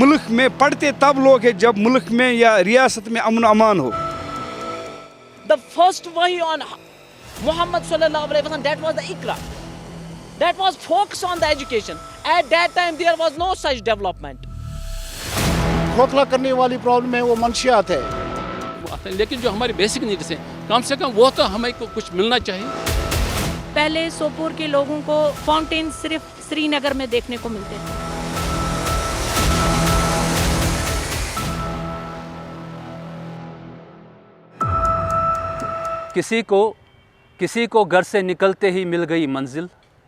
मुल्क में पढ़ते तब लोग हैं जब मुल्क में या रियासत में अमन अमान हो. The first wahi on Muhammad sallallahu alaihi wasallam, that was the Iqra. That was focused on the education. At that time there was no such development. खोखला करने वाली प्रॉब्लम है वो मंशियात है, लेकिन जो हमारी बेसिक नीड्स हैं कम से कम वो तो हमें को कुछ मिलना चाहिए. पहले सोपोर के लोगों को फाउंटेन सिर्फ श्रीनगर में देखने को मिलते थे. किसी को घर से निकलते ही मिल गई मंजिल,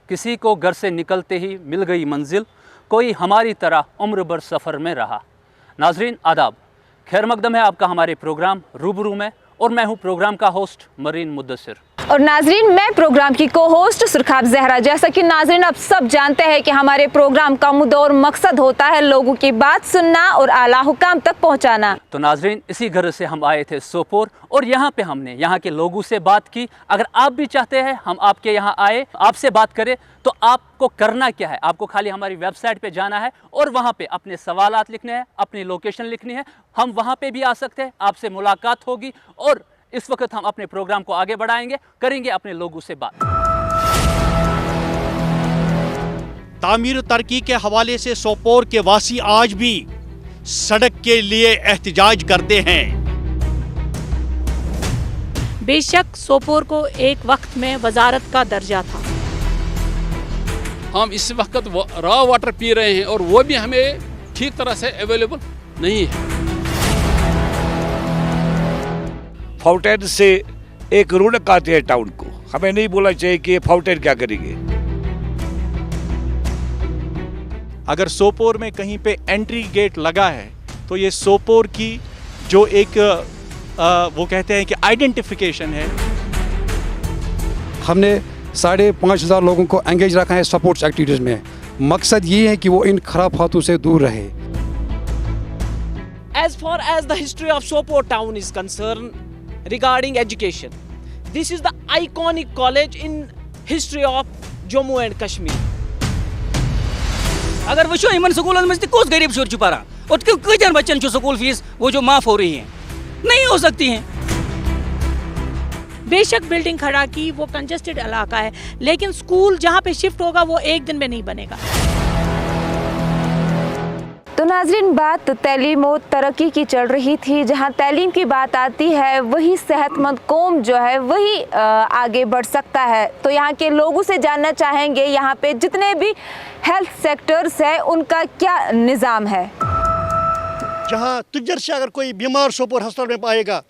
किसी को घर से निकलते ही मिल गई मंजिल, कोई हमारी तरह उम्र भर सफ़र में रहा. नाजरीन आदाब, खैर मकदम है आपका हमारे प्रोग्राम रूबरू में, और मैं हूं प्रोग्राम का होस्ट मरीन मुद्दसिर. और नाजरीन मैं प्रोग्राम की को होस्ट सुरखाब जहरा. जैसा कि नाजरीन आप सब जानते हैं कि हमारे प्रोग्राम का मुद्दा और मकसद होता है लोगों की बात सुनना और आला हुकाम तक पहुंचाना. तो नाजरीन इसी घर से हम आए थे सोपोर, और यहाँ पे हमने यहाँ के लोगों से बात की. अगर आप भी चाहते हैं हम आपके यहाँ आए, आपसे बात करें, तो आपको करना क्या है? आपको खाली हमारी वेबसाइट पे जाना है और वहाँ पे अपने सवालात लिखने हैं, अपनी लोकेशन लिखनी है. हम वहाँ पे भी आ सकते हैं, आपसे मुलाकात होगी, और इस वक्त हम अपने प्रोग्राम को आगे बढ़ाएंगे, करेंगे अपने लोगों से बात. तामीर तरक्की के हवाले से सोपोर के वासी आज भी सड़क के लिए एहतजाज करते हैं. बेशक सोपोर को एक वक्त में वजारत का दर्जा था. हम इस वक्त रॉ वाटर पी रहे हैं और वो भी हमें ठीक तरह से अवेलेबल नहीं है. फाउंटेन से एक रौनक आती है टाउन को. हमें नहीं बोलना चाहिए कि फाउंटेन क्या करेंगे. अगर सोपोर में कहीं पे एंट्री गेट लगा है तो ये सोपोर की जो एक वो कहते हैं कि आइडेंटिफिकेशन है. हमने 5,500 लोगों को एंगेज रखा है सपोर्ट्स एक्टिविटीज़ में. मकसद ये है कि वो इन खराब हाथों से दूर रहे. As far as the history of Sopore town is concerned regarding education, this is the iconic college in history of Jammu and Kashmir. अगर वो इमन स्कूल में कुछ गरीब छोड़ छुपा रहा और कई बच्चन जो स्कूल फीस वो जो माफ़ हो रही है नहीं हो सकती हैं. बेशक बिल्डिंग खड़ा की, वो कंजेस्टेड इलाका है, लेकिन स्कूल जहाँ पे शिफ्ट होगा वो एक दिन में नहीं बनेगा. तो नाजरीन बात तालीम और तरक्की की चल रही थी. जहाँ तालीम की बात आती है वही सेहतमंद कौम जो है वही आगे बढ़ सकता है. तो यहाँ के लोगों से जानना चाहेंगे यहाँ पे जितने भी हेल्थ सेक्टर्स है उनका क्या निज़ाम है. जहाँ तुझर से अगर कोई बीमार सोपोर अस्पताल में पाएगा,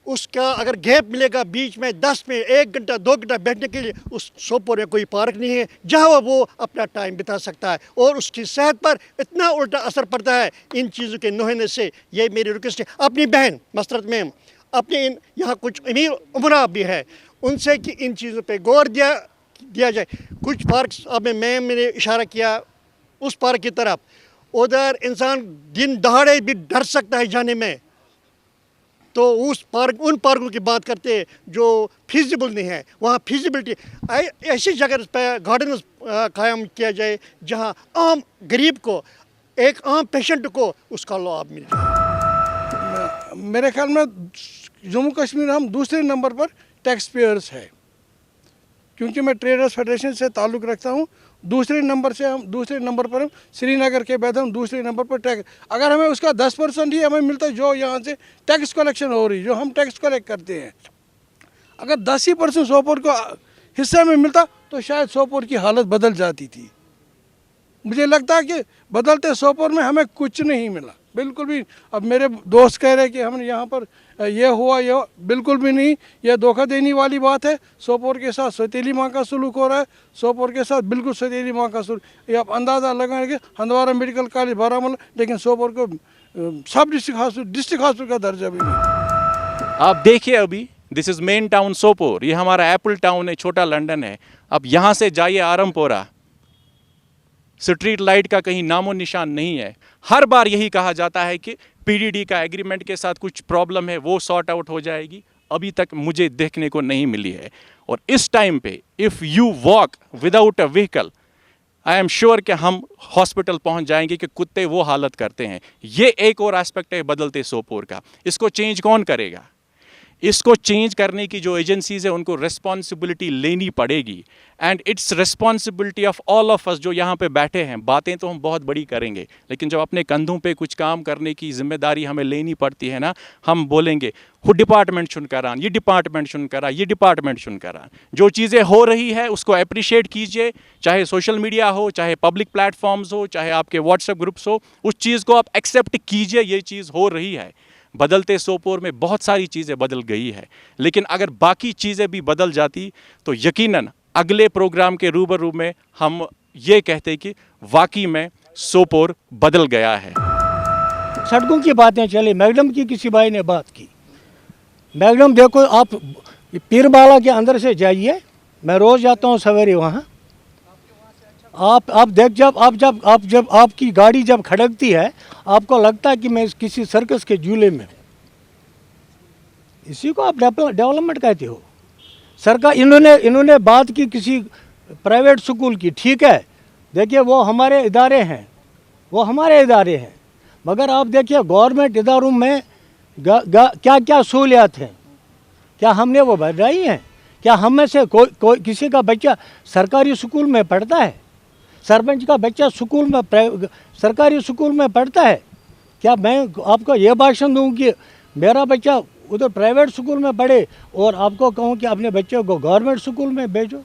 उसका अगर गैप मिलेगा बीच में 10 में 1 घंटा 2 घंटा बैठने के लिए, उस सोपोर में कोई पार्क नहीं है जहाँ वो अपना टाइम बिता सकता है, और उसकी सेहत पर इतना उल्टा असर पड़ता है इन चीज़ों के न होने से. ये मेरी रिक्वेस्ट है. अपनी बहन मसरत मैम, अपने यहाँ कुछ अमीर उमरा भी है, उनसे कि इन चीज़ों पर गौर दिया जाए. कुछ पार्क अब मैम ने इशारा किया उस पार्क की तरफ, उधर इंसान दिन दहाड़े भी डर सकता है जाने में. तो उन पार्कों की बात करते हैं जो फिजिबल नहीं है. वहाँ फिजिबिलिटी ऐसी जगह पर गार्डन कायम किया जाए जहाँ आम गरीब को, एक आम पेशेंट को उसका लाभ मिल जाए. मेरे ख्याल में जम्मू कश्मीर हम दूसरे नंबर पर टैक्स पेयर्स है, क्योंकि मैं ट्रेडर्स फेडरेशन से ताल्लुक़ रखता हूँ. दूसरे नंबर पर हम श्रीनगर के बाद हम दूसरे नंबर पर टैक्स. अगर हमें उसका 10% ही हमें मिलता है जो यहाँ से टैक्स कलेक्शन हो रही, जो हम टैक्स कलेक्ट करते हैं, अगर 10% सोपोर को हिस्से में मिलता तो शायद सोपोर की हालत बदल जाती थी. मुझे लगता है कि बदलते सोपोर में हमें कुछ नहीं मिला बिल्कुल भी. अब मेरे दोस्त कह रहे हैं कि हमने यहाँ पर ये हुआ, ये बिल्कुल भी नहीं. ये धोखा देने वाली बात है. सोपोर के साथ सौतेली माँ का सलूक हो रहा है, सोपोर के साथ बिल्कुल सौतेली माँ का सलूक. ये आप अंदाज़ा लगाएंगे. हंदवारा मेडिकल कॉलेज बारामूला, लेकिन सोपोर को सब डिस्ट्रिक्ट हॉस्पिटल का दर्जा भी नहीं. आप देखिए अभी this is main town Sopore, ये हमारा एप्पल टाउन है, छोटा लंदन है. अब यहाँ से जाइए आरमपोरा, स्ट्रीट लाइट का कहीं नामो निशान नहीं है. हर बार यही कहा जाता है कि पीडीडी का एग्रीमेंट के साथ कुछ प्रॉब्लम है, वो सॉर्ट आउट हो जाएगी. अभी तक मुझे देखने को नहीं मिली है. और इस टाइम पे if you walk without a vehicle I am sure कि हम हॉस्पिटल पहुंच जाएंगे कि कुत्ते वो हालत करते हैं। ये एक और एस्पेक्ट है बदलते सोपोर का। इसको चेंज कौन करेगा? इसको चेंज करने की जो एजेंसीज़ है उनको रिस्पॉन्सिबिलिटी लेनी पड़ेगी, and it's responsibility of all of us जो यहाँ पे बैठे हैं। बातें तो हम बहुत बड़ी करेंगे, लेकिन जब अपने कंधों पे कुछ काम करने की जिम्मेदारी हमें लेनी पड़ती है ना, हम बोलेंगे वो डिपार्टमेंट चुन कर आन, ये डिपार्टमेंट चुन कर आ, ये डिपार्टमेंट चुन कर आन। जो चीज़ें हो रही है उसको अप्रिशिएट कीजिए, चाहे सोशल मीडिया हो, चाहे पब्लिक प्लेटफॉर्म्स हो, चाहे आपके व्हाट्सएप ग्रुप्स हो, उस चीज़ को आप एक्सेप्ट कीजिए। ये चीज़ हो रही है। बदलते सोपोर में बहुत सारी चीज़ें बदल गई है, लेकिन अगर बाकी चीज़ें भी बदल जाती तो यकीनन अगले प्रोग्राम के रूबरू में हम ये कहते कि वाकई में सोपोर बदल गया है। सड़कों की बातें चली, मैगडम की किसी भाई ने बात की। मैगडम देखो, आप पीरबाला के अंदर से जाइए, मैं रोज़ जाता हूँ सवेरे वहाँ। आप देख, जब आपकी गाड़ी जब खड़कती है, आपको लगता है कि मैं किसी सर्कस के झूले में हूँ। इसी को आप डेवलपमेंट कहते हो। सरकार इन्होंने बात की किसी प्राइवेट स्कूल की, ठीक है, देखिए वो हमारे इदारे हैं, मगर आप देखिए गवर्नमेंट इदारों में क्या क्या सहूलियात हैं, क्या हमने वो बढ़ाई हैं? क्या हम में से कोई किसी का बच्चा सरकारी स्कूल में पढ़ता है? सरपंच का बच्चा सरकारी स्कूल में पढ़ता है? क्या मैं आपको ये भाषण दूं कि मेरा बच्चा उधर प्राइवेट स्कूल में पढ़े और आपको कहूं कि अपने बच्चे को गवर्नमेंट स्कूल में भेजो?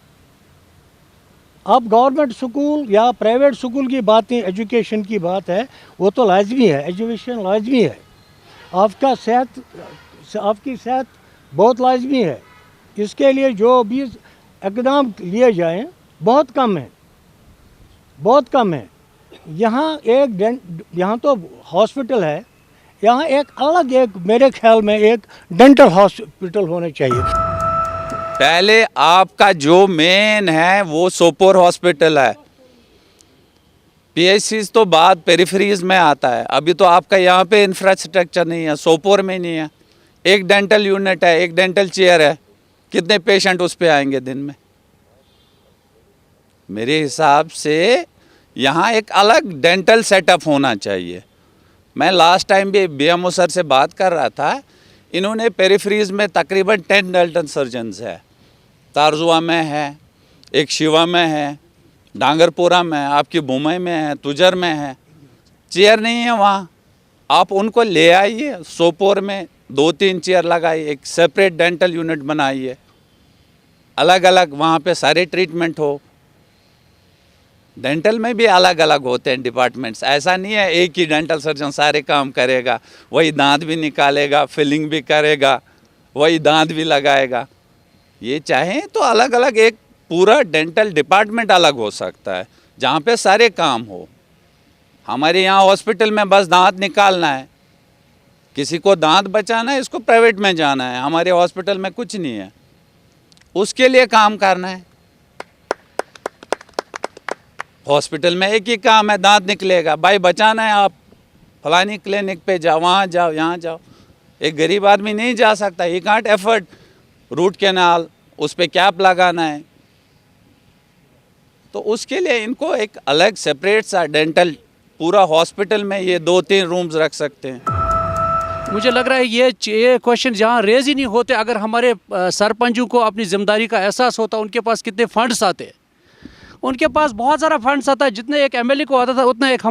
अब गवर्नमेंट स्कूल या प्राइवेट स्कूल की बातें, एजुकेशन की बात है, वो तो लाजमी है, एजुकेशन लाजमी है। आपकी सेहत बहुत लाजमी है। इसके लिए जो भी इक़दाम लिए जाएं बहुत कम है। यहाँ तो हॉस्पिटल है, यहाँ एक मेरे ख्याल में एक डेंटल हॉस्पिटल होना चाहिए। पहले आपका जो मेन है वो सोपोर हॉस्पिटल है, पीएचसीज तो बाद पेरिफेरीज में आता है। अभी तो आपका यहाँ पे इंफ्रास्ट्रक्चर नहीं है, सोपोर में नहीं है। एक डेंटल यूनिट है, एक डेंटल चेयर है, कितने पेशेंट उस पे आएंगे दिन में? मेरे हिसाब से यहाँ एक अलग डेंटल सेटअप होना चाहिए। मैं लास्ट टाइम भी बीएमओ सर से बात कर रहा था, इन्होंने पेरिफेरीज में तकरीबन 10 डेंटल सर्जन्स है। तारजुआ में है, एक शिवा में है, डांगरपुरा में, आपकी बुमई में है, तुजर में है। चेयर नहीं है वहाँ, आप उनको ले आइए। सोपोर में 2-3 चेयर लगाइए, एक सेपरेट डेंटल यूनिट बनाइए, अलग अलग वहाँ पे सारे ट्रीटमेंट हो। डेंटल में भी अलग अलग होते हैं डिपार्टमेंट्स, ऐसा नहीं है एक ही डेंटल सर्जन सारे काम करेगा, वही दांत भी निकालेगा, फिलिंग भी करेगा, वही दांत भी लगाएगा। ये चाहें तो अलग अलग एक पूरा डेंटल डिपार्टमेंट अलग हो सकता है, जहाँ पे सारे काम हो। हमारे यहाँ हॉस्पिटल में बस दांत निकालना है, किसी को दांत बचाना है, इसको प्राइवेट में जाना है। हमारे हॉस्पिटल में कुछ नहीं है, उसके लिए काम करना है। हॉस्पिटल में एक ही काम है, दांत निकलेगा, भाई बचाना है, आप फलानी क्लिनिक पे जाओ, वहाँ जाओ, यहाँ जाओ। एक गरीब आदमी नहीं जा सकता, he can't afford root canal, उस पे कैप लगाना है। तो उसके लिए इनको एक अलग सेपरेट सा डेंटल, पूरा हॉस्पिटल में ये 2-3 रूम्स रख सकते हैं। मुझे लग रहा है ये क्वेश्चन जहाँ रेज ही नहीं होते अगर हमारे सरपंचों को अपनी जिम्मेदारी का एहसास होता। उनके पास कितने फंड्स आते, उनके पास बहुत सारा फंड्स आता है। जितने एक एमएलए को आता था उतना एक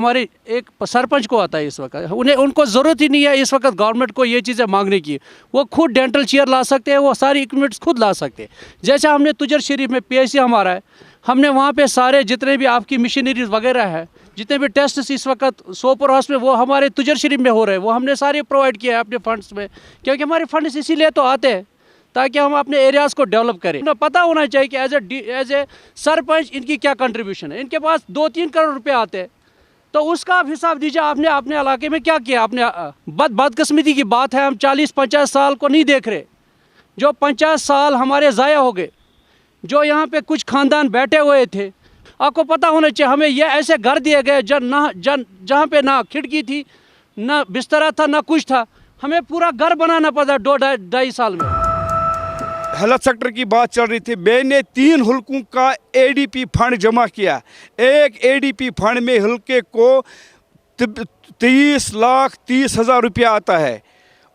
सरपंच को आता है इस वक्त। उनको ज़रूरत ही नहीं है इस वक्त गवर्नमेंट को ये चीज़ें मांगने की। वो खुद डेंटल चेयर ला सकते हैं, वो सारी इक्विपमेंट्स खुद ला सकते हैं। जैसे हमने तुजर शरीफ में पीएचसी हमारा है, हमने वहाँ पे सारे जितने भी आपकी मशीनरीज वगैरह है, जितने भी टेस्ट इस वक्त सोपोर हॉस्पिटल वो हमारे तुजर शरीफ में हो रहे हैं, वो हमने सारे प्रोवाइड किए हैं अपने फंड्स में। क्योंकि हमारे फंड्स इसीलिए तो आते हैं ताकि हम अपने एरियाज़ को डेवलप करें। उन्हें पता होना चाहिए कि एज ए सरपंच इनकी क्या कंट्रीब्यूशन है। इनके पास 2-3 करोड़ रुपए आते हैं, तो उसका आप हिसाब दीजिए आपने अपने इलाके में क्या किया। आपने बदकिस्मती की बात है, हम 40-50 साल को नहीं देख रहे। जो 50 साल हमारे ज़ाया हो गए, जो यहाँ पे कुछ ख़ानदान बैठे हुए थे। आपको पता होना चाहिए हमें ये ऐसे घर दिए गए जहाँ पे ना खिड़की थी, ना बिस्तरा था, ना कुछ था। हमें पूरा घर बनाना पड़ा 2-2.5 साल में। हेल्थ सेक्टर की बात चल रही थी, मैंने 3 हल्कों का ADP फंड जमा किया। एक ADP फंड में हल्के को 30,30,000 रुपया आता है।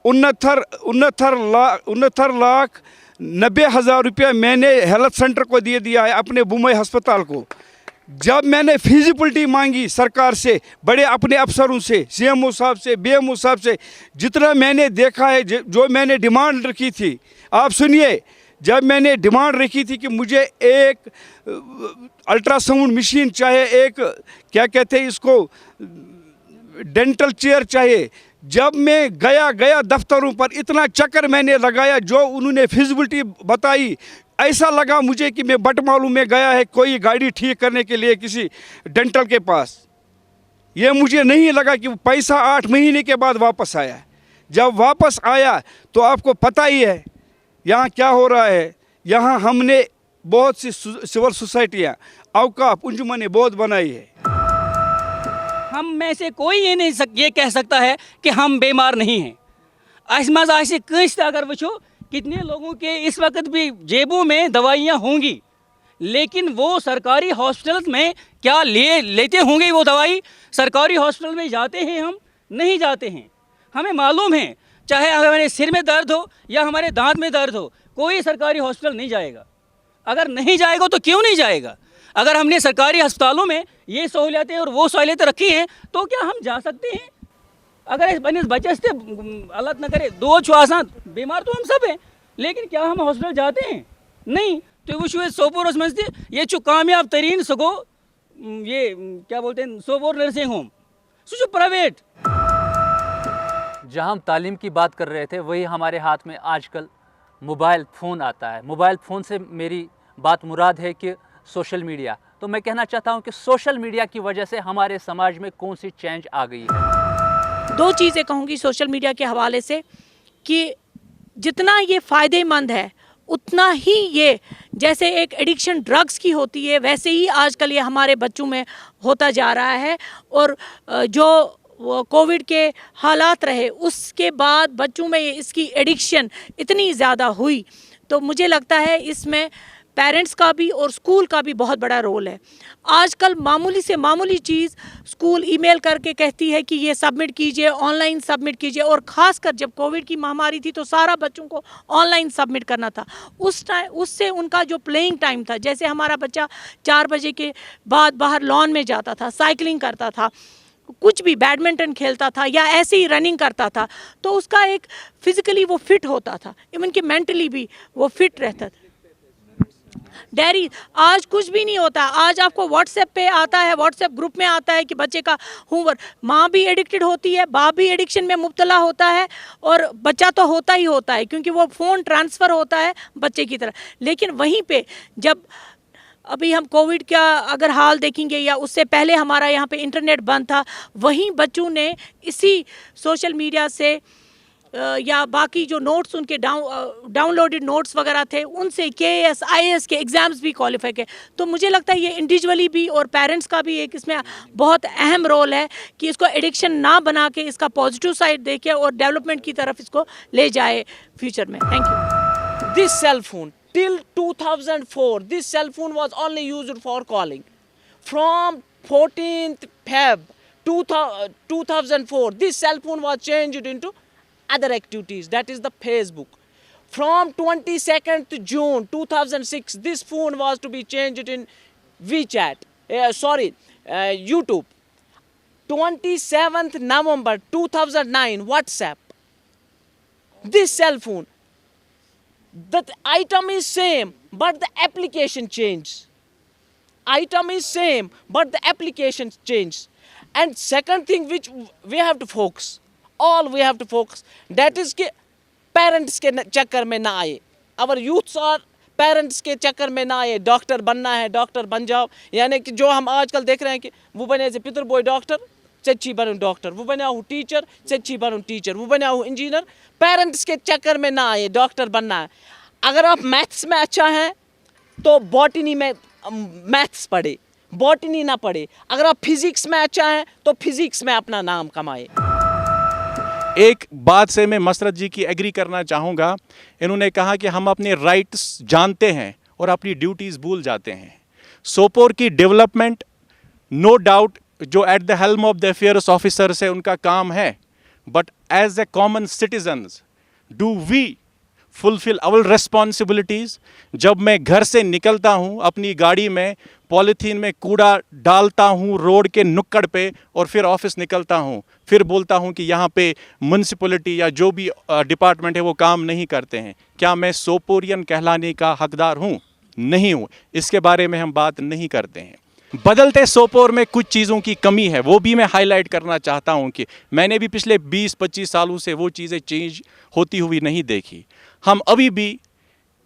69,90,000 रुपया मैंने हेल्थ सेंटर को दे दिया है, अपने बुमई अस्पताल को। जब मैंने फिजिबिलिटी मांगी सरकार से, बड़े अपने अफसरों से, CMO साहब से, BMO साहब से, जितना मैंने देखा है, जो मैंने डिमांड रखी थी, आप सुनिए, जब मैंने डिमांड रखी थी कि मुझे एक अल्ट्रासाउंड मशीन चाहिए, एक क्या कहते हैं इसको, डेंटल चेयर चाहिए, जब मैं गया दफ्तरों पर, इतना चक्कर मैंने लगाया, जो उन्होंने फिजिबिलिटी बताई, ऐसा लगा मुझे कि मैं बटमालू में गया है कोई गाड़ी ठीक करने के लिए किसी डेंटल के पास। ये मुझे नहीं लगा कि पैसा 8 महीने के बाद वापस आया। जब वापस आया तो आपको पता ही है यहाँ क्या हो रहा है। यहाँ हमने बहुत सी सिविल सोसाइटियाँ, औकाफ, अंजुमनें बहुत बनाई है। हम में से कोई ये कह सकता है कि हम बीमार नहीं हैं। अगर वुचो कितने लोगों के इस वक्त भी जेबों में दवाइयाँ होंगी, लेकिन वो सरकारी हॉस्पिटल में क्या लेते होंगे वो दवाई? सरकारी हॉस्पिटल में जाते हैं हम? नहीं जाते हैं। हमें मालूम है, चाहे हमारे सिर में दर्द हो या हमारे दांत में दर्द हो, कोई सरकारी हॉस्पिटल नहीं जाएगा। अगर नहीं जाएगा तो क्यों नहीं जाएगा? अगर हमने सरकारी अस्पतालों में ये सहूलियतें और वो सहूलियतें रखी हैं तो क्या हम जा सकते हैं? अगर इस बच्चे से अल्लाह न करे 2 छुआसा बीमार तो हम सब हैं, लेकिन क्या हम हॉस्पिटल जाते हैं? नहीं। तो वो सोपोर समझते ये जो कामयाब तरीन सगो ये क्या बोलते हैं Sopore nursing home so private. जहाँ हम तालीम की बात कर रहे थे, वही हमारे हाथ में आजकल मोबाइल फ़ोन आता है। मोबाइल फ़ोन से मेरी बात मुराद है कि सोशल मीडिया। तो मैं कहना चाहता हूँ कि सोशल मीडिया की वजह से हमारे समाज में कौन सी चेंज आ गई है। 2 चीज़ें कहूँगी सोशल मीडिया के हवाले से कि जितना ये फ़ायदेमंद है उतना ही ये, जैसे एक एडिक्शन ड्रग्स की होती है, वैसे ही आजकल ये हमारे बच्चों में होता जा रहा है। और जो कोविड के हालात रहे उसके बाद बच्चों में इसकी एडिक्शन इतनी ज़्यादा हुई, तो मुझे लगता है इसमें पेरेंट्स का भी और स्कूल का भी बहुत बड़ा रोल है। आजकल मामूली से मामूली चीज़ स्कूल ईमेल करके कहती है कि ये सबमिट कीजिए, ऑनलाइन सबमिट कीजिए। और ख़ासकर जब कोविड की महामारी थी तो सारा बच्चों को ऑनलाइन सबमिट करना था। उस टाइम उससे उनका जो प्लेइंग टाइम था, जैसे हमारा बच्चा 4 बजे के बाद बाहर लॉन में जाता था, साइकिलिंग करता था, कुछ भी बैडमिंटन खेलता था या ऐसे ही रनिंग करता था, तो उसका एक फिज़िकली वो फिट होता था, इवन कि मेंटली भी वो फिट रहता था। डायरी आज कुछ भी नहीं होता। आज आपको व्हाट्सएप पे आता है, व्हाट्सएप ग्रुप में आता है कि बच्चे का होमवर्क। माँ भी एडिक्टेड होती है, बाप भी एडिक्शन में मुब्तला होता है, और बच्चा तो होता ही होता है क्योंकि वो फ़ोन ट्रांसफ़र होता है बच्चे की तरफ। लेकिन वहीं पे जब अभी हम कोविड का अगर हाल देखेंगे या उससे पहले हमारा यहाँ पे इंटरनेट बंद था, वहीं बच्चों ने इसी सोशल मीडिया से या बाकी जो नोट्स उनके डाउनलोडेड नोट्स वगैरह थे उनसे KAS IAS के एग्ज़ाम्स भी क्वालिफाई किए। तो मुझे लगता है ये इंडिविजुअली भी और पेरेंट्स का भी एक इसमें बहुत अहम रोल है कि इसको एडिक्शन ना बना के इसका पॉजिटिव साइड देखे और डेवलपमेंट की तरफ इसको ले जाए फ्यूचर में। Thank you. This cell phone till 2004 this cell phone was only used for calling. From 14th Feb 2004 this cell phone was changed into other activities, that is the Facebook. From 22nd June 2006 this phone was to be changed in WeChat, YouTube. 27th November 2009 WhatsApp. This cell phone, the item is same but the application changes. Item is same but the application changes. And second thing which we have to focus, we have to focus, that is कि parents के चक्कर में ना आए। Our youths are parents के चक्कर में ना आए। डॉक्टर बनना है, डॉक्टर बन जाओ, यानी कि जो हम आजकल देख रहे हैं कि वो बने से पितर बॉय डॉक्टर, चच्ची बनूँ डॉक्टर, वो बना हूँ टीचर, चच्ची बनूँ टीचर, वो बना हूँ इंजीनियर। पेरेंट्स के चक्कर में ना आए, डॉक्टर बनना है। अगर आप मैथ्स में अच्छा हैं तो बॉटनी में मैथ्स पढ़े, बॉटनी ना पढ़े। अगर आप फिजिक्स में अच्छा हैं तो फिजिक्स में अपना नाम कमाए। एक बात से मैं मसरत जी की एग्री करना चाहूँगा, इन्होंने कहा कि हम अपने राइट्स जानते हैं और अपनी ड्यूटीज़ भूल जाते हैं। सोपोर की डेवलपमेंट नो डाउट जो at the helm of the affairs officer से उनका काम है, but as a common citizens do we fulfil our responsibilities. जब मैं घर से निकलता हूँ अपनी गाड़ी में पॉलीथीन में कूड़ा डालता हूँ रोड के नुक्कड़ पे और फिर ऑफिस निकलता हूँ, फिर बोलता हूँ कि यहाँ पे म्यूनसिपलिटी या जो भी डिपार्टमेंट है वो काम नहीं करते हैं, क्या मैं सोपोरियन कहलाने का हकदार हूँ? नहीं हूँ। इसके बारे में हम बात नहीं करते हैं। बदलते सोपोर में कुछ चीज़ों की कमी है, वो भी मैं हाईलाइट करना चाहता हूँ कि मैंने भी पिछले 20-25 सालों से वो चीज़ें चेंज होती हुई नहीं देखी। हम अभी भी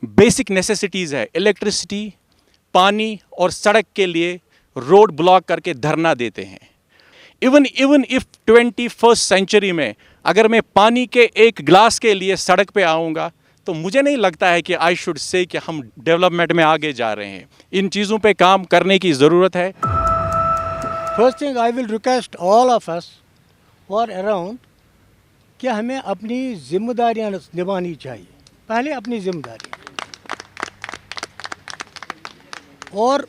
बेसिक नेसेसिटीज़ है, इलेक्ट्रिसिटी, पानी और सड़क के लिए रोड ब्लॉक करके धरना देते हैं। इवन इफ़ 21st सेंचुरी में अगर मैं पानी के एक गिलास के लिए सड़क पे आऊँगा तो मुझे नहीं लगता है कि आई शुड से कि हम डेवलपमेंट में आगे जा रहे हैं। इन चीज़ों पे काम करने की ज़रूरत है। First thing I will request all of us और अराउंड कि हमें अपनी जिम्मेदारियां निभानी चाहिए। पहले अपनी जिम्मेदारी और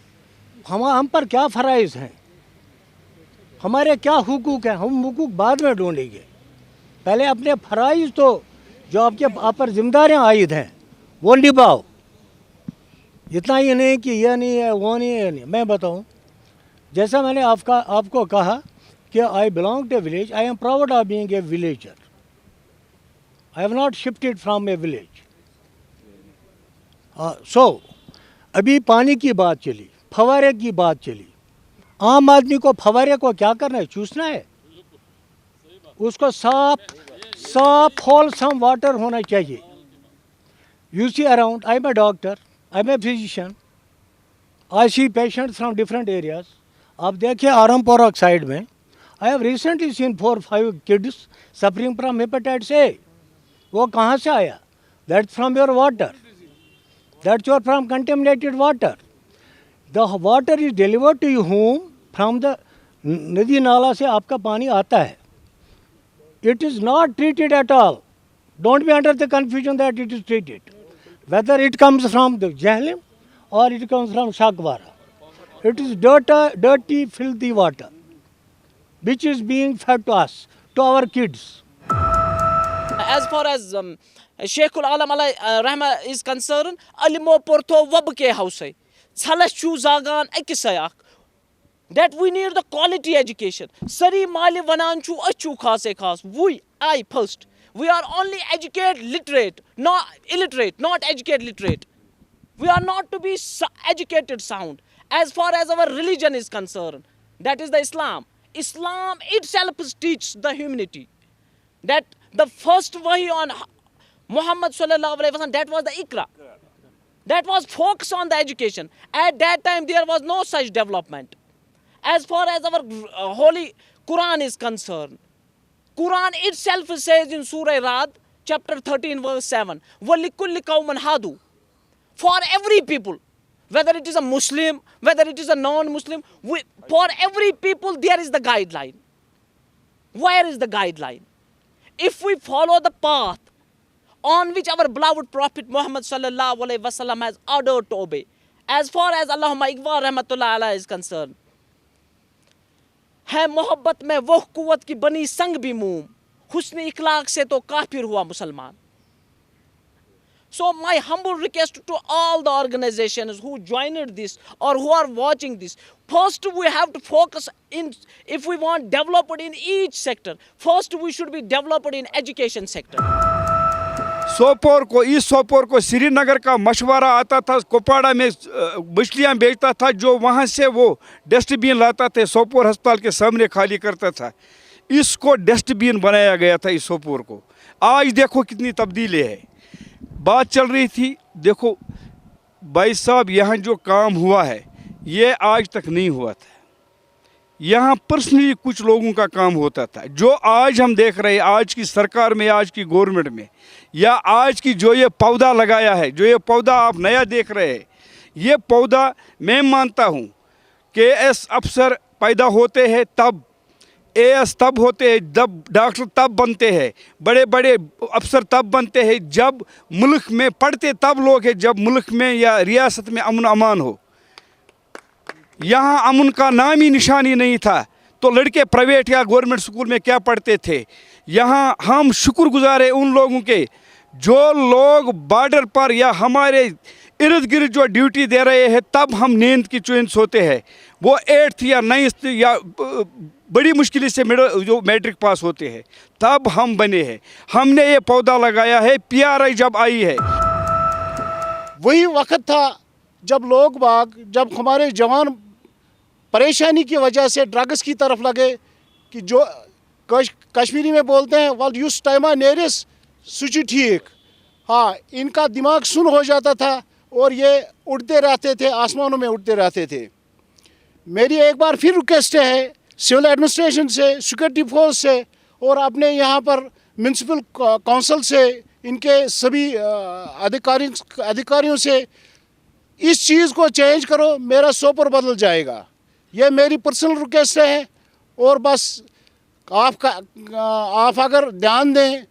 हम पर क्या फ़राइज़ हैं, हमारे क्या हुकूक हैं, हम हुकूक बाद में ढूंढेंगे। पहले अपने फ़राइज़ तो जो आप पर जिम्मेदारियाँ आयद हैं वो निभाओ। इतना ही नहीं कि यह नहीं है वो नहीं है नहीं। मैं बताऊं, जैसा मैंने आपको कहा कि I belong to a village, I am proud of being a villager. I have not shifted from a village. So अभी पानी की बात चली, फवारे की बात चली। आम आदमी को फवारे को क्या करना है? चूसना है। उसको साफ होलसम वाटर होना चाहिए। You see around, I am a doctor, I am a physician, I see patients from different areas. आप देखिए आरमपुरा साइड में I have recently seen 4-5 kids suffering from hepatitis A. वो कहाँ से आया? That's from your water, that's your from contaminated water. The water is delivered to you home from the नदी नाला से आपका पानी आता है। It is not treated at all. Don't be under the confusion that it is treated. Whether it comes from the Jahlim or it comes from Shakwara. It is dirty, filthy water which is being fed to us, to our kids. As far as Sheikhul Alam Rahma is concerned, Alimo Porto Wabke House, Salashu Zagan Ekisayak. That we need the quality education. Sari mali vananchu achu khase khas. I first. We are only educated literate, not illiterate, not educated literate. We are not to be educated sound. As far as our religion is concerned, that is the Islam. Islam itself teaches the humanity. That the first wahi on Muhammad sallallahu alaihi wasallam, that was the Iqra. That was focused on the education. At that time there was no such development. As far as our holy Quran is concerned, Quran itself says in Surah Rad, chapter 13, verse 7, وَلِكُلِّ قَوْمًا هَادُوا. For every people, whether it is a Muslim, whether it is a non-Muslim, for every people there is the guideline. Where is the guideline? If we follow the path on which our beloved Prophet Muhammad sallallahu alaihi wasallam has ordered to obey, as far as Allahumma Iqbal rahmatullah alayhi is concerned, है मोहब्बत में वो कुव्वत की बनी संग भी मूम, हुस्न इखलाक से तो काफिर हुआ मुसलमान. So my humble request to all the organizations who joined this or who are watching this, first we have to focus in, if we want development in each sector, first we should be developed in education sector. Sopore को, इस सोपोर को श्रीनगर का मशवरा आता था, कुपवाड़ा में मछलियाँ बेचता था, जो वहाँ से वो डस्टबिन लाता थे सोपोर अस्पताल के सामने खाली करता था, इसको डस्टबिन बनाया गया था इस सोपोर को. आज देखो कितनी तब्दीली है. बात चल रही थी, देखो भाई साहब यहाँ जो काम हुआ है ये आज तक नहीं हुआ था. यहाँ पर्सनली कुछ लोगों का काम होता था. जो आज हम देख रहे हैं आज की सरकार में, आज की गवर्नमेंट में, या आज की जो ये पौधा लगाया है, जो ये पौधा आप नया देख रहे हैं, ये पौधा मैं मानता हूँ कि एस अफसर पैदा होते हैं तब AS तब होते हैं, जब डॉक्टर तब बनते हैं, बड़े बड़े अफसर तब बनते हैं जब मुल्क में पढ़ते तब लोग हैं जब मुल्क में या रियासत में अमन अमान हो। यहाँ अमन का नाम ही निशानी नहीं था, तो लड़के प्राइवेट या गवर्नमेंट स्कूल में क्या पढ़ते थे। यहाँ हम शुक्रगुजार हैं उन लोगों के जो लोग बॉर्डर पर या हमारे इर्द गिर्द जो ड्यूटी दे रहे हैं, तब हम नींद की चैन सोते हैं। वो 8th या 9th या बड़ी मुश्किल से जो मैट्रिक पास होते हैं, तब हम बने हैं। हमने ये पौधा लगाया है, PRI जब आई है। वही वक्त था जब हमारे जवान परेशानी की वजह से ड्रग्स की तरफ लगे, कि जो कश्मीरी में बोलते हैं वल युस टाइमा नेरिस सुचि ठीक। हाँ, इनका दिमाग सुन हो जाता था और ये उड़ते रहते थे, आसमानों में उड़ते रहते थे। मेरी एक बार फिर रिक्वेस्ट है सिविल एडमिनिस्ट्रेशन से, सिक्योरिटी फोर्स से और अपने यहाँ पर म्यूनसिपल काउंसिल से, इनके सभी अधिकारियों से, इस चीज़ को चेंज करो, मेरा सोपर बदल जाएगा। ये मेरी पर्सनल रिक्वेस्ट है। और बस आप अगर ध्यान दें,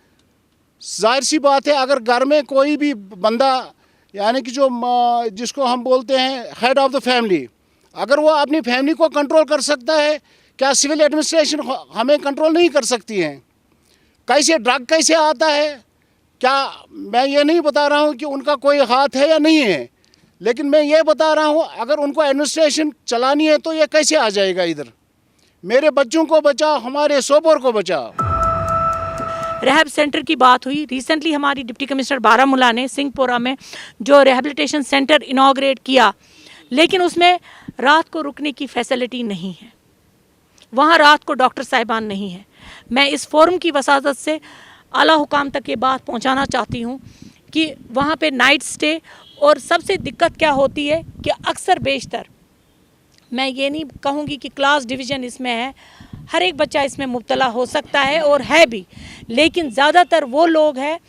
जाहिर सी बात है, अगर घर में कोई भी बंदा यानी कि जिसको हम बोलते हैं हेड ऑफ द फैमिली, अगर वो अपनी फैमिली को कंट्रोल कर सकता है, क्या सिविल एडमिनिस्ट्रेशन हमें कंट्रोल नहीं कर सकती है? कैसे ड्रग कैसे आता है? क्या मैं ये नहीं बता रहा हूँ कि उनका कोई हाथ है या नहीं है, लेकिन मैं ये बता रहा हूँ अगर उनको एडमिनिस्ट्रेशन चलानी है तो ये कैसे आ जाएगा इधर। मेरे बच्चों को बचाओ, हमारे सोपोर को बचाओ। रिहैब सेंटर की बात हुई। रिसेंटली हमारी डिप्टी कमिश्नर बारामूला ने सिंहपुरा में जो रिहैबिलिटेशन सेंटर इनॉग्रेट किया, लेकिन उसमें रात को रुकने की फैसिलिटी नहीं है, वहाँ रात को डॉक्टर साहिबान नहीं है। मैं इस फोरम की वसादत से आला हुकाम तक ये बात पहुँचाना चाहती हूँ कि वहाँ पे नाइट स्टे, और सबसे दिक्कत क्या होती है कि अक्सर बेशतर, मैं ये नहीं कहूँगी कि क्लास डिवीज़न इसमें है, हर एक बच्चा इसमें मुब्तला हो सकता है और है भी, लेकिन ज़्यादातर वो लोग हैं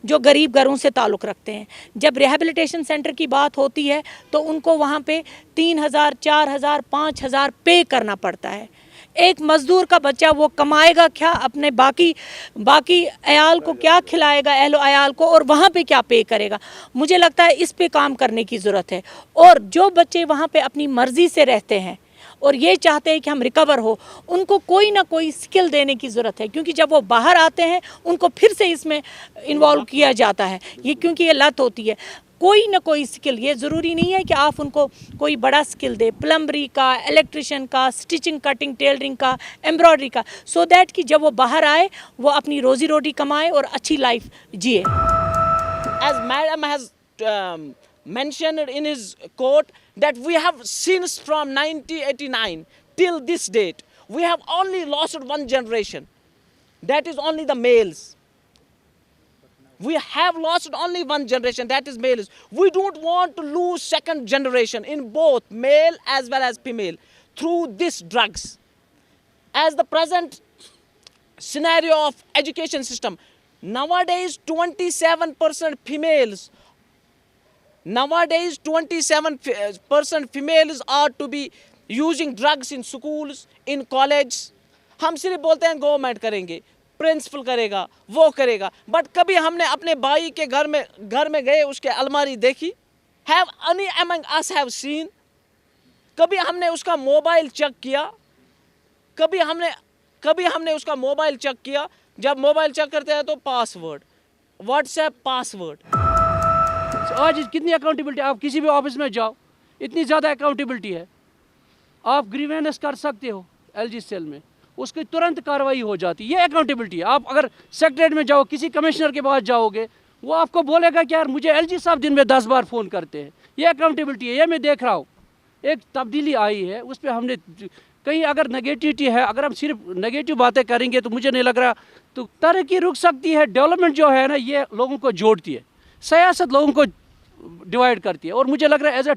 जो गरीब घरों से ताल्लुक़ रखते हैं। जब रिहैबिलिटेशन सेंटर की बात होती है तो उनको वहाँ पे 3000, 4000, 5000 पे करना पड़ता है। एक मज़दूर का बच्चा वो कमाएगा क्या, अपने बाकी अयाल को क्या खिलाएगा, अहलो अयाल को, और वहाँ पे क्या पे करेगा। मुझे लगता है इस पे काम करने की ज़रूरत है। और जो बच्चे वहाँ पे अपनी मर्ज़ी से रहते हैं और ये चाहते हैं कि हम रिकवर हो, उनको कोई ना कोई स्किल देने की ज़रूरत है, क्योंकि जब वो बाहर आते हैं उनको फिर से इसमें इन्वॉल्व किया जाता है, ये क्योंकि ये लत होती है। कोई ना कोई स्किल, ये ज़रूरी नहीं है कि आप उनको कोई बड़ा स्किल दे, प्लम्बरी का, इलेक्ट्रिशियन का, स्टिचिंग, कटिंग, टेलरिंग का, एम्ब्रॉयडरी का, सो दैट कि जब वो बाहर आए वो अपनी रोज़ी रोटी कमाए और अच्छी लाइफ जिए। As Madam has mentioned in his quote that we have since from 1989 till this date, we have only lost one generation. That is only the males. We have lost only one generation, that is males. We don't want to lose second generation in both male as well as female through this drugs. As the present scenario of education system, nowadays 27% females, nowadays 27% females are to be using drugs in schools, in college. हम सिर्फ बोलते हैं government करेंगे, principal करेगा, वो करेगा, but कभी हमने अपने भाई के घर में गए, उसके अलमारी देखी? Have any among us have seen? कभी हमने उसका मोबाइल चेक किया? कभी हमने उसका मोबाइल चेक किया? जब मोबाइल चेक करते हैं तो पासवर्ड, व्हाट्सएप पासवर्ड। आज कितनी अकाउंटेबिलिटी, आप किसी भी ऑफिस में जाओ, इतनी ज़्यादा अकाउंटेबिलिटी है। आप ग्रीवेंस कर सकते हो LG सेल में, उसकी तुरंत कार्रवाई हो जाती है, ये अकाउंटेबिलिटी है। आप अगर सेक्रेटरीट में जाओ, किसी कमिश्नर के पास जाओगे, वो आपको बोलेगा कि यार मुझे LG साहब दिन में 10 बार फ़ोन करते हैं। ये अकाउंटेबिलिटी है, ये मैं देख रहा हूँ। एक तब्दीली आई है, उस पर हमने कहीं अगर नेगेटिविटी है, अगर हम सिर्फ नेगेटिव बातें करेंगे तो मुझे नहीं लग रहा तो तरक्की रुक सकती है। डेवलपमेंट जो है ना, ये लोगों को जोड़ती है, सियासत लोगों को डिवाइड करती है। और मुझे लग रहा है as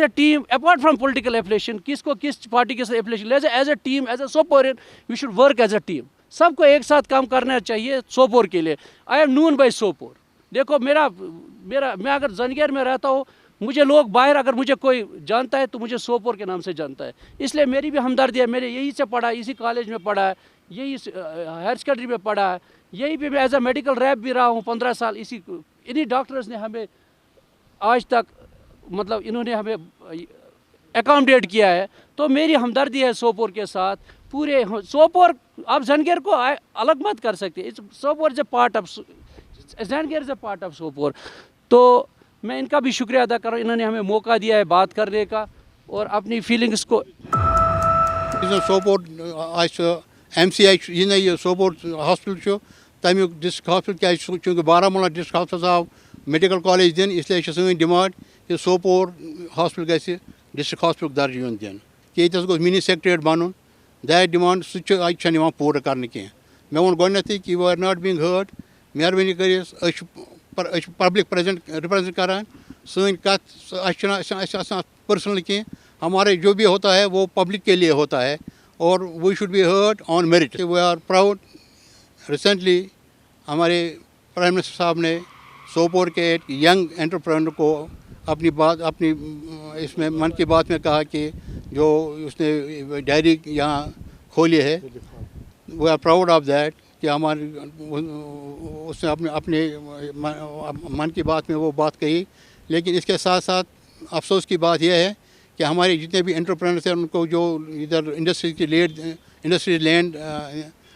a team apart from political affiliation, किसको किस पार्टी के साथ affiliation, as a team, as a Soporian, we should work as a team. सबको एक साथ काम करना चाहिए सोपोर के लिए। I am known by Sopore. देखो मैं अगर जंजगीर में रहता हूँ, मुझे लोग बाहर अगर मुझे कोई जानता है तो मुझे सोपोर के नाम से जानता है, इसलिए मेरी भी हमदर्दी है। मैंने यहीं से पढ़ा है, इसी कॉलेज में पढ़ा है, यही हायर सेकेंडरी में पढ़ा है, यहीं पे मैं एज अ मेडिकल रैप भी रहा हूँ 15 साल। इन्हीं डॉक्टर्स ने हमें आज तक मतलब इन्होंने हमें एकोमोडेट किया है, तो मेरी हमदर्दी है सोपोर के साथ। पूरे सोपोर आप जंगेर को अलग मत कर सकते, Sopore is a part of Zainageer is a part of Sopore. तो मैं इनका भी शुक्रिया अदा कर रहा हूँ, इन्होंने हमें मौका दिया है बात करने का और अपनी फीलिंग्स को। सोपोर MCI ये सोपोर हॉस्पिटल तमिक डिस्ट्रिक्ट हॉस्पिटल क्या चूँकि बारामूला डिस्ट्रिक्ट हॉस्पिटल आव मेडिकल कॉलेज दिन, इसलिए सही डिमांड कि सोपोर हॉस्पिटल गि डिस्ट्रिक्ट हॉस्पिटल दर्ज यून दिन कि ये गोस मिनी सेक्रेटरीट बन। दैट डिमांड सह पूरा कर कह। मे वो गई कि we are not being heard. मेहरबानी कर पब्लिक रिप्रेजेंट करान सन कत पर्सनल कह, हमारे जो भी होता है वो पब्लिक के लिए होता है और we should be heard on merit. We are proud recently हमारे प्राइम मिनिस्टर साहब ने सोपोर के एक यंग एंटरप्रेन्योर को अपनी इसमें मन की बात में कहा कि जो उसने डायरी यहाँ खोली है, we are proud of that कि हमारे उसने अपने मन की बात में वो बात कही। लेकिन इसके साथ साथ अफसोस की बात यह है कि हमारे जितने भी एंटरप्रेन्योर्स हैं उनको जो इधर इंडस्ट्री लैंड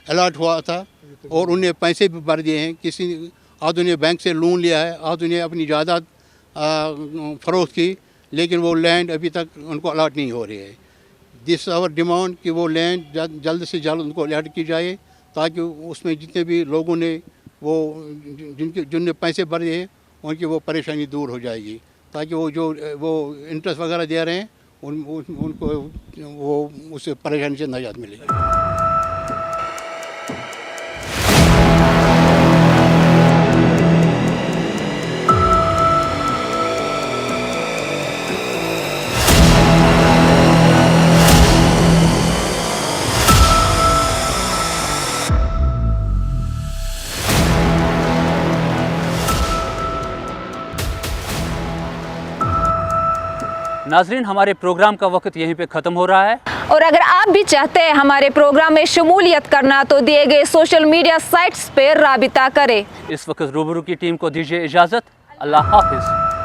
अलॉट हुआ था और उन्हें पैसे भी भर दिए हैं, किसी आधु ने बैंक से लोन लिया है, आधु ने अपनी जायदाद फरोख्त की, लेकिन वो लैंड अभी तक उनको अलॉट नहीं हो रही है। दिस आवर डिमांड कि वो लैंड जल्द से जल्द उनको अलॉट की जाए ताकि उसमें जितने भी लोगों ने वो जिनने पैसे भरे हैं उनकी वो परेशानी दूर हो जाएगी, ताकि वो इंटरेस्ट वगैरह दे रहे हैं उनको वो उससे परेशानी से निजात मिलेगी। नाजरीन, हमारे प्रोग्राम का वक्त यहीं पे ख़त्म हो रहा है और अगर आप भी चाहते हैं हमारे प्रोग्राम में शमूलियत करना तो दिए गए सोशल मीडिया साइट्स पर राबिता करें। इस वक्त रूबरू की टीम को दीजिए इजाज़त। अल्लाह हाफिज़।